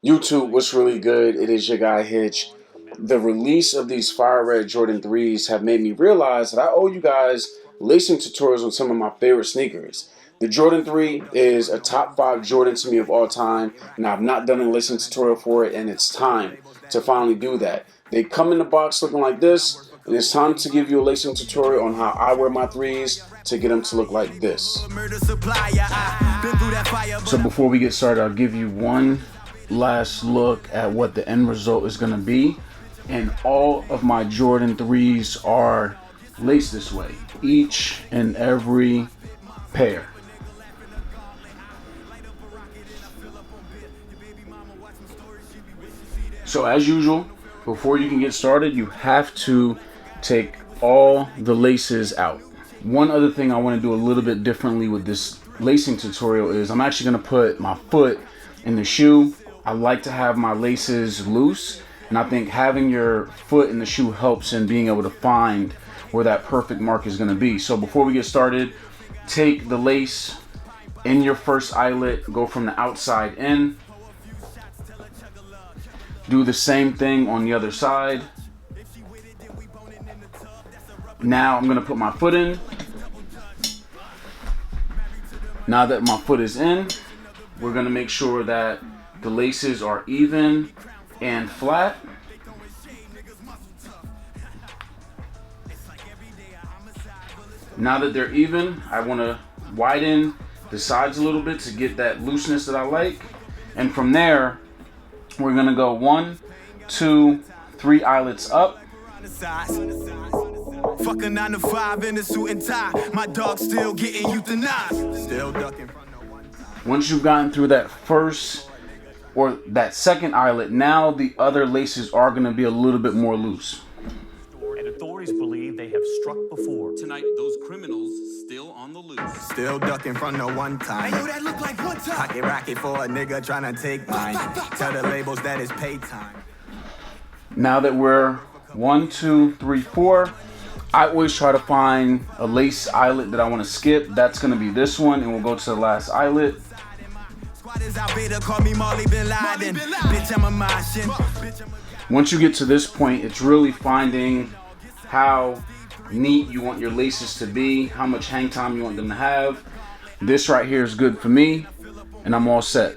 YouTube, what's really good? It is your guy Hitch. The release of these Fire Red Jordan 3s have made me realize that I owe you guys lacing tutorials on some of my favorite sneakers. The Jordan 3 is a top 5 Jordan to me of all time, and I've not done a lacing tutorial for it, and it's time to finally do that. They come in the box looking like this, and it's time to give you a lacing tutorial on how I wear my 3s to get them to look like this. So before we get started, I'll give you one last look at what the end result is going to be, and all of my Jordan 3s are laced this way, each and every pair. So as usual, before you can get started, you have to take all the laces out. One other thing I want to do a little bit differently with this lacing tutorial is I'm actually going to put my foot in the shoe. I like to have my laces loose, and I think having your foot in the shoe helps in being able to find where that perfect mark is going to be. So before we get started, take the lace in your first eyelet, go from the outside in. Do the same thing on the other side. Now I'm going to put my foot in. Now that my foot is in, we're going to make sure that the laces are even and flat. Now that they're even, I want to widen the sides a little bit to get that looseness that I like. And from there, we're going to go 1, 2, 3 eyelets up. Fuck a 9 to 5 in a suit and tie. My dog still getting euthanized. Still ducking. Once you've gotten through that first or that second eyelet, now the other laces are going to be a little bit more loose. And authorities believe they have struck before. Tonight, those criminals still on the loose. Still ducking from the one time. Hey, yo, that look like one time. Pocket rocket for a nigga trying to take mine. Tell the labels that it's pay time. Now that we're 1, 2, 3, 4, I always try to find a lace eyelet that I want to skip. That's going to be this one, and we'll go to the last eyelet. Once you get to this point, it's really finding how neat you want your laces to be, how much hang time you want them to have. This right here is good for me, and I'm all set.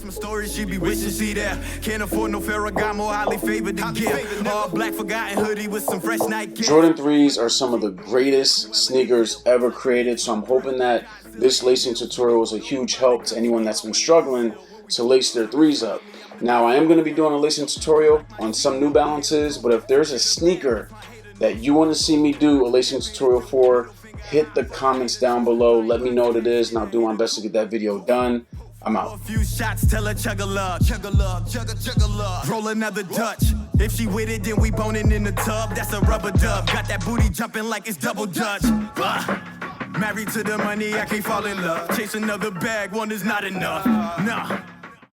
Stories she be wishing she there. Can't afford no Ferragamo, highly favored to give. All black forgotten hoodie with some fresh Nike. Jordan 3s are some of the greatest sneakers ever created, so I'm hoping that this lacing tutorial is a huge help to anyone that's been struggling to lace their 3s up. Now, I am going to be doing a lacing tutorial on some New Balances, but if there's a sneaker that you want to see me do a lacing tutorial for, hit the comments down below. Let me know what it is, and I'll do my best to get that video done. I'm out. A few shots, tell her chug a lug, chug a lug, chug a lug. Roll another Dutch. If she with it, then we boning in the tub. That's a rubber dub. Got that booty jumping like it's double Dutch. Married to the money, I can't fall in love. Chase another bag, one is not enough. Nah.